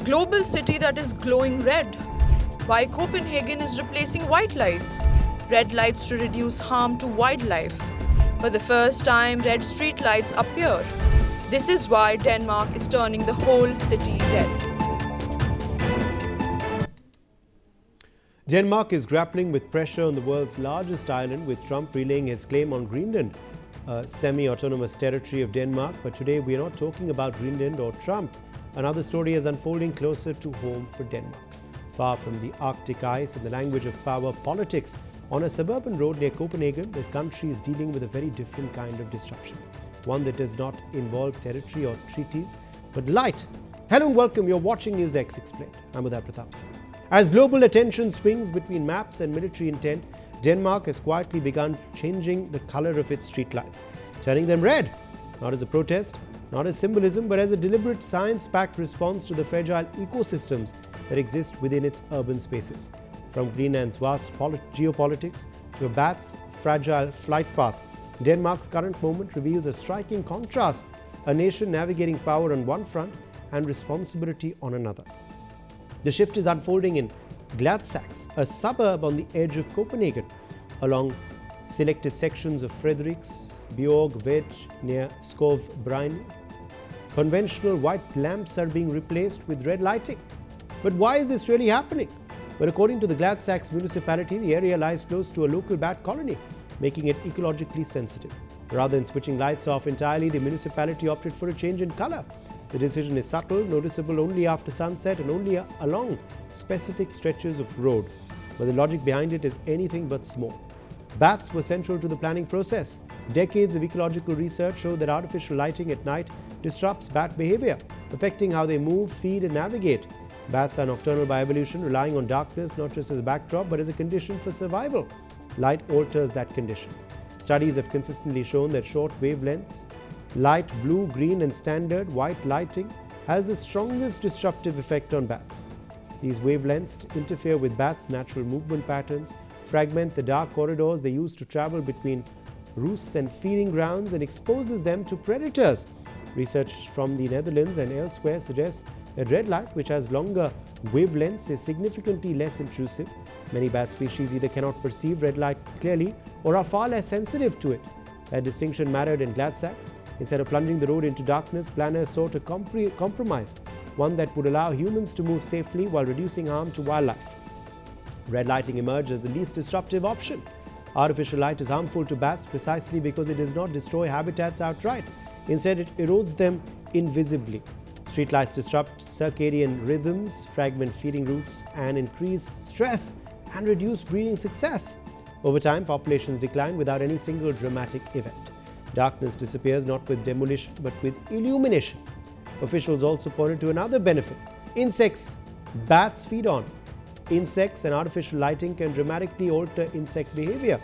Global city that is glowing red. Why Copenhagen is replacing white lights. Red lights to reduce harm to wildlife. For the first time, red streetlights appear. This is why Denmark is turning the whole city red. Denmark is grappling with pressure on the world's largest island, with Trump relaying his claim on Greenland, a semi-autonomous territory of Denmark. But today we are not talking about Greenland or Trump. Another story is unfolding closer to home for Denmark. Far from the Arctic ice and the language of power politics, on a suburban road near Copenhagen, the country is dealing with a very different kind of disruption. One that does not involve territory or treaties, but light. Hello and welcome. You're watching NewsX Explained. I'm Uday Pratap Singh. As global attention swings between maps and military intent, Denmark has quietly begun changing the color of its streetlights, turning them red, not as a protest, not as symbolism, but as a deliberate science-packed response to the fragile ecosystems that exist within its urban spaces. From Greenland's vast geopolitics to a bat's fragile flight path, Denmark's current moment reveals a striking contrast, a nation navigating power on one front and responsibility on another. The shift is unfolding in Gladsaxe, a suburb on the edge of Copenhagen, along selected sections of Frederiksborg Vej near Skov Bregn. Conventional white lamps are being replaced with red lighting. But why is this really happening? Well, according to the Gladsaxe municipality, the area lies close to a local bat colony, making it ecologically sensitive. Rather than switching lights off entirely, the municipality opted for a change in color. The decision is subtle, noticeable only after sunset and only along specific stretches of road, but the logic behind it is anything but small. Bats were central to the planning process. Decades of ecological research show that artificial lighting at night disrupts bat behavior, affecting how they move, feed and navigate. Bats are nocturnal by evolution, relying on darkness not just as a backdrop but as a condition for survival. Light alters that condition. Studies have consistently shown that short wavelengths, light blue, green and standard white lighting has the strongest disruptive effect on bats. These wavelengths interfere with bats' natural movement patterns, fragment the dark corridors they use to travel between roosts and feeding grounds, and exposes them to predators. Research from the Netherlands and elsewhere suggests that red light, which has longer wavelengths, is significantly less intrusive. Many bat species either cannot perceive red light clearly or are far less sensitive to it. That distinction mattered in Gladsaxe. Instead of plunging the road into darkness, planners sought a compromise, one that would allow humans to move safely while reducing harm to wildlife. Red lighting emerged as the least disruptive option. Artificial light is harmful to bats precisely because it does not destroy habitats outright. Instead, it erodes them invisibly. Streetlights disrupt circadian rhythms, fragment feeding routes, and increase stress and reduce breeding success. Over time, populations decline without any single dramatic event. Darkness disappears not with demolition but with illumination. Officials also pointed to another benefit. Insects bats feed on. Insects and artificial lighting can dramatically alter insect behavior,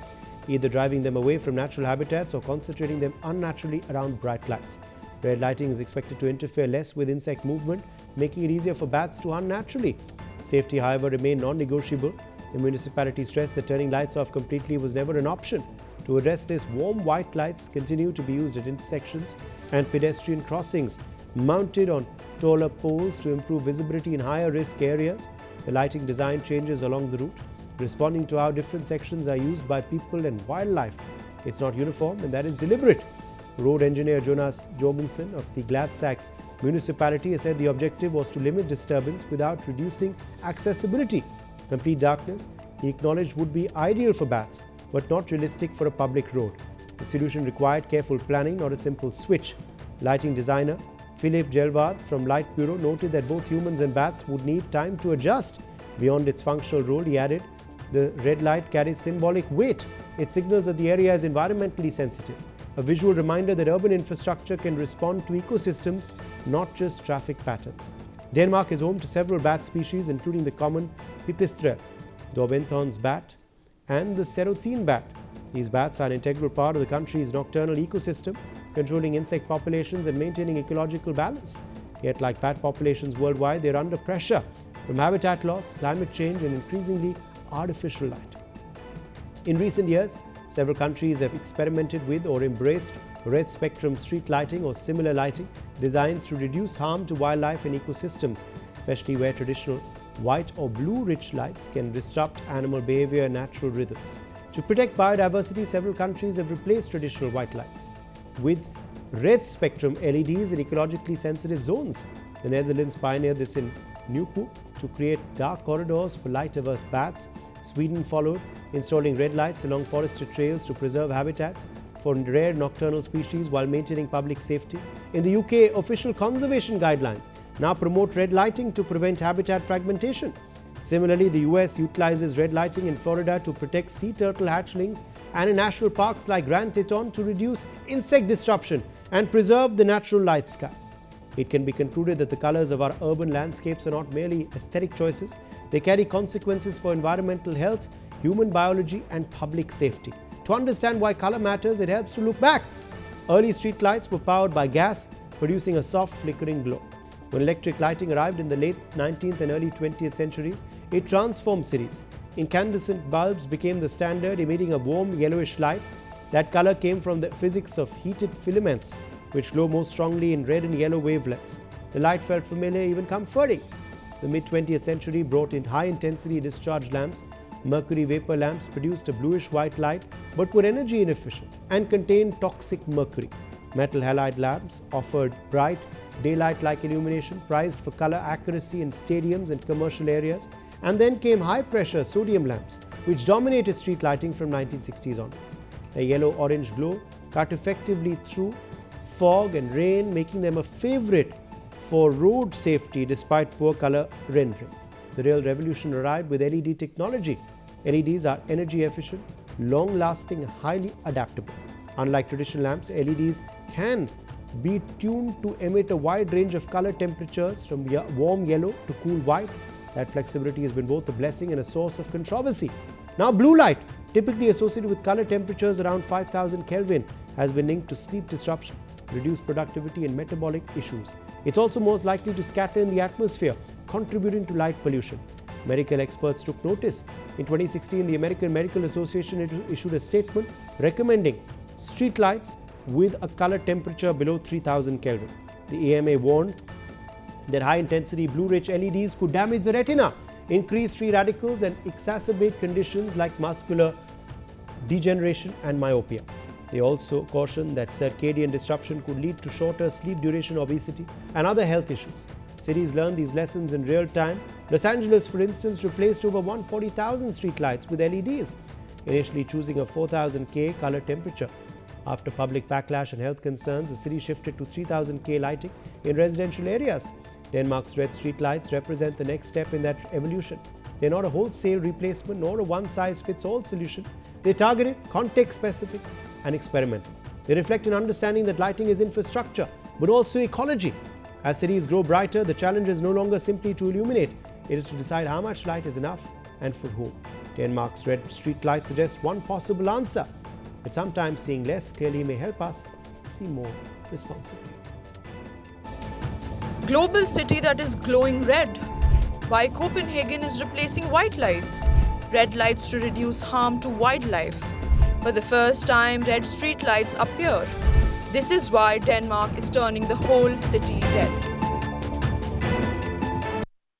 either driving them away from natural habitats or concentrating them unnaturally around bright lights. Red lighting is expected to interfere less with insect movement, making it easier for bats to hunt naturally. Safety, however, remained non-negotiable. The municipality stressed that turning lights off completely was never an option. To address this, warm white lights continue to be used at intersections and pedestrian crossings, mounted on taller poles to improve visibility in higher risk areas. The lighting design changes along the route, responding to how different sections are used by people and wildlife. It's not uniform, and that is deliberate. Road engineer Jonas Jorgensen of the Gladsaxe municipality has said the objective was to limit disturbance without reducing accessibility. Complete darkness, he acknowledged, would be ideal for bats, but not realistic for a public road. The solution required careful planning, not a simple switch. Lighting designer Philip Jelvad from Light Bureau noted that both humans and bats would need time to adjust. Beyond its functional role, he added, the red light carries symbolic weight. It signals that the area is environmentally sensitive, a visual reminder that urban infrastructure can respond to ecosystems, not just traffic patterns. Denmark is home to several bat species, including the common pipistrel, Dorbenthorn's bat, and the Serotine bat. These bats are an integral part of the country's nocturnal ecosystem, controlling insect populations and maintaining ecological balance. Yet, like bat populations worldwide, they are under pressure from habitat loss, climate change, and increasingly artificial light. In recent years, several countries have experimented with or embraced red spectrum street lighting or similar lighting designs to reduce harm to wildlife and ecosystems. especially where traditional white or blue rich lights can disrupt animal behavior and natural rhythms. To protect biodiversity, several countries have replaced traditional white lights with red spectrum LEDs in ecologically sensitive zones. The Netherlands pioneered this in Nieuwkoop to create dark corridors for light-averse bats. Sweden followed, installing red lights along forested trails to preserve habitats for rare nocturnal species while maintaining public safety. In the UK, official conservation guidelines now promote red lighting to prevent habitat fragmentation. Similarly, the US utilizes red lighting in Florida to protect sea turtle hatchlings and in national parks like Grand Teton to reduce insect disruption and preserve the natural light sky. It can be concluded that the colors of our urban landscapes are not merely aesthetic choices, they carry consequences for environmental health, human biology, and public safety. To understand why color matters, it helps to look back. Early street lights were powered by gas, producing a soft flickering glow. When electric lighting arrived in the late 19th and early 20th centuries, it transformed cities. Incandescent bulbs became the standard, emitting a warm yellowish light. That color came from the physics of heated filaments, which glow more strongly in red and yellow wavelengths. The light felt familiar, even comforting. The mid-20th century brought in high-intensity discharge lamps. Mercury vapor lamps produced a bluish-white light but were energy inefficient and contained toxic mercury. Metal halide lamps offered bright, daylight-like illumination prized for color accuracy in stadiums and commercial areas. And then came high-pressure sodium lamps, which dominated street lighting from 1960s onwards. A yellow-orange glow cut effectively through fog and rain, making them a favorite for road safety despite poor color rendering. The real revolution arrived with LED technology. LEDs are energy efficient, long-lasting and highly adaptable. Unlike traditional lamps, LEDs can be tuned to emit a wide range of color temperatures from warm yellow to cool white. That flexibility has been both a blessing and a source of controversy. Now, blue light, typically associated with color temperatures around 5000 Kelvin, has been linked to sleep disruption, reduced productivity and metabolic issues. It's also most likely to scatter in the atmosphere, contributing to light pollution. Medical experts took notice. In 2016, the American Medical Association issued a statement recommending street lights with a color temperature below 3000 Kelvin. The AMA warned that high-intensity blue-rich LEDs could damage the retina, increase free radicals and exacerbate conditions like macular degeneration and myopia. They also cautioned that circadian disruption could lead to shorter sleep duration, obesity, and other health issues. Cities learned these lessons in real time. Los Angeles, for instance, replaced over 140,000 streetlights with LEDs, initially choosing a 4000 K color temperature. After public backlash and health concerns, the city shifted to 3000 K lighting in residential areas. Denmark's red streetlights represent the next step in that evolution. They're not a wholesale replacement nor a one-size-fits-all solution. They're targeted, context-specific, and experimental. They reflect an understanding that lighting is infrastructure, but also ecology. As cities grow brighter, the challenge is no longer simply to illuminate. It is to decide how much light is enough and for whom. Denmark's red streetlights suggest one possible answer, but sometimes seeing less clearly may help us see more responsibly. Global city that is glowing red. Why Copenhagen is replacing white lights. Red lights to reduce harm to wildlife. For the first time, red street lights appeared. This is why Denmark is turning the whole city red.